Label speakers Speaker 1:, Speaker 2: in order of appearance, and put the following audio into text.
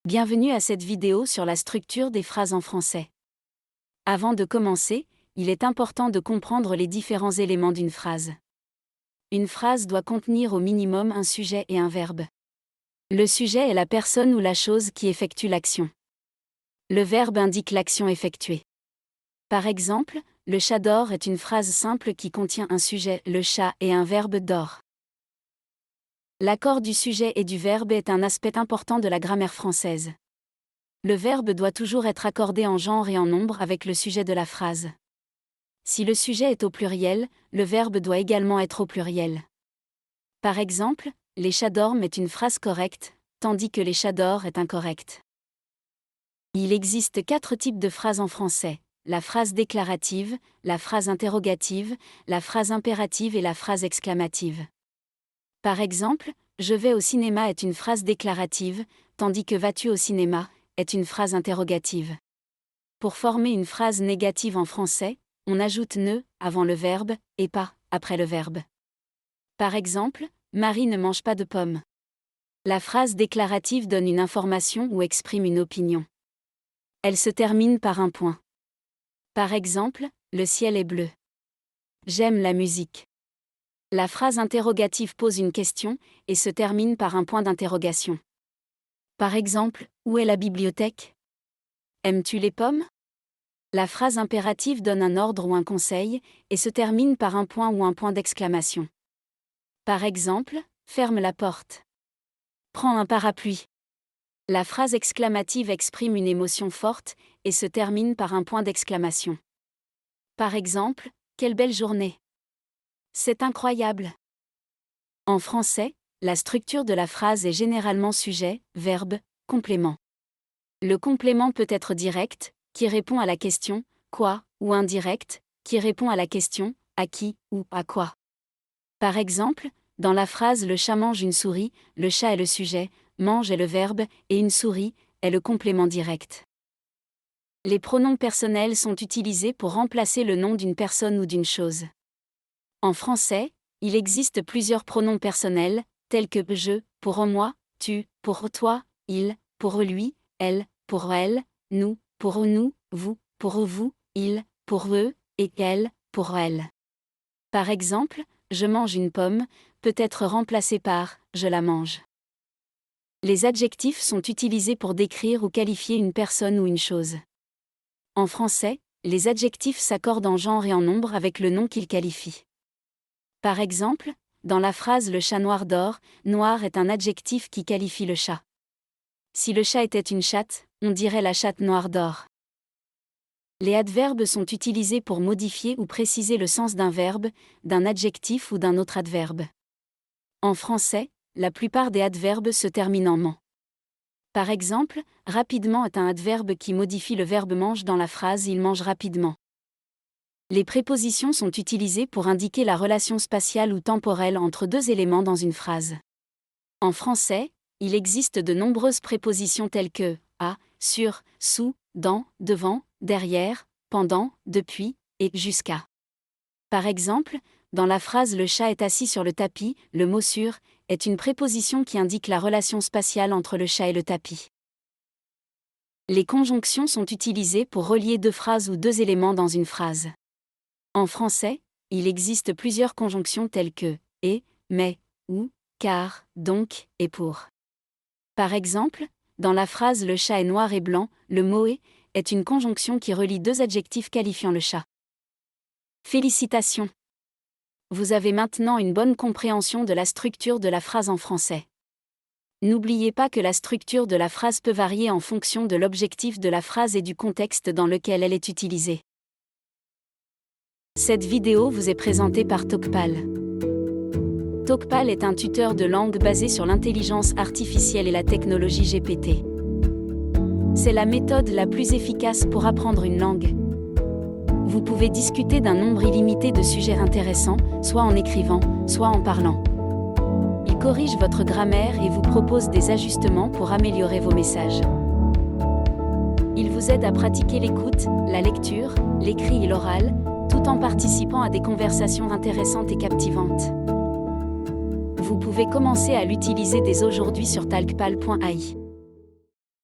Speaker 1: Bienvenue à cette vidéo sur la structure des phrases en français. Avant de commencer, il est important de comprendre les différents éléments d'une phrase. Une phrase doit contenir au minimum un sujet et un verbe. Le sujet est la personne ou la chose qui effectue l'action. Le verbe indique l'action effectuée. Par exemple, le chat dort est une phrase simple qui contient un sujet, le chat, et un verbe dort. L'accord du sujet et du verbe est un aspect important de la grammaire française. Le verbe doit toujours être accordé en genre et en nombre avec le sujet de la phrase. Si le sujet est au pluriel, le verbe doit également être au pluriel. Par exemple, les chats dorment est une phrase correcte, tandis que les chats dort est incorrecte. Il existe 4 types de phrases en français: la phrase déclarative, la phrase interrogative, la phrase impérative et la phrase exclamative. Par exemple, je vais au cinéma est une phrase déclarative, tandis que vas-tu au cinéma est une phrase interrogative. Pour former une phrase négative en français, on ajoute ne avant le verbe et pas après le verbe. Par exemple, Marie ne mange pas de pommes. La phrase déclarative donne une information ou exprime une opinion. Elle se termine par un point. Par exemple, le ciel est bleu. J'aime la musique. La phrase interrogative pose une question et se termine par un point d'interrogation. Par exemple, où est la bibliothèque? Aimes-tu les pommes? La phrase impérative donne un ordre ou un conseil et se termine par un point ou un point d'exclamation. Par exemple, ferme la porte. Prends un parapluie. La phrase exclamative exprime une émotion forte et se termine par un point d'exclamation. Par exemple, quelle belle journée! C'est incroyable! En français, la structure de la phrase est généralement sujet, verbe, complément. Le complément peut être direct, qui répond à la question « quoi » ou indirect, qui répond à la question « à qui » ou « à quoi ». Par exemple, dans la phrase « le chat mange une souris », le chat est le sujet, mange est le verbe, et une souris est le complément direct. Les pronoms personnels sont utilisés pour remplacer le nom d'une personne ou d'une chose. En français, il existe plusieurs pronoms personnels, tels que je, pour moi, tu, pour toi, il, pour lui, elle, pour elle, nous, pour nous, vous, pour vous, il, pour eux, et elle, pour elle. Par exemple, je mange une pomme peut être remplacé par je la mange. Les adjectifs sont utilisés pour décrire ou qualifier une personne ou une chose. En français, les adjectifs s'accordent en genre et en nombre avec le nom qu'ils qualifient. Par exemple, dans la phrase « le chat noir dort », noir est un adjectif qui qualifie le chat. Si le chat était une chatte, on dirait la chatte noire dort. Les adverbes sont utilisés pour modifier ou préciser le sens d'un verbe, d'un adjectif ou d'un autre adverbe. En français, la plupart des adverbes se terminent en ment. Par exemple, rapidement est un adverbe qui modifie le verbe mange dans la phrase il mange rapidement. Les prépositions sont utilisées pour indiquer la relation spatiale ou temporelle entre deux éléments dans une phrase. En français, il existe de nombreuses prépositions telles que à, sur, sous, dans, devant, derrière, pendant, depuis, et jusqu'à. Par exemple, dans la phrase le chat est assis sur le tapis, le mot sur est une préposition qui indique la relation spatiale entre le chat et le tapis. Les conjonctions sont utilisées pour relier deux phrases ou deux éléments dans une phrase. En français, il existe plusieurs conjonctions telles que et, mais, ou, car, donc, et pour. Par exemple, dans la phrase le chat est noir et blanc, le mot est une conjonction qui relie deux adjectifs qualifiant le chat. Félicitations! Vous avez maintenant une bonne compréhension de la structure de la phrase en français. N'oubliez pas que la structure de la phrase peut varier en fonction de l'objectif de la phrase et du contexte dans lequel elle est utilisée. Cette vidéo vous est présentée par Talkpal. Talkpal est un tuteur de langue basé sur l'intelligence artificielle et la technologie GPT. C'est la méthode la plus efficace pour apprendre une langue. Vous pouvez discuter d'un nombre illimité de sujets intéressants, soit en écrivant, soit en parlant. Il corrige votre grammaire et vous propose des ajustements pour améliorer vos messages. Il vous aide à pratiquer l'écoute, la lecture, l'écrit et l'oral, tout en participant à des conversations intéressantes et captivantes. Vous pouvez commencer à l'utiliser dès aujourd'hui sur talkpal.ai.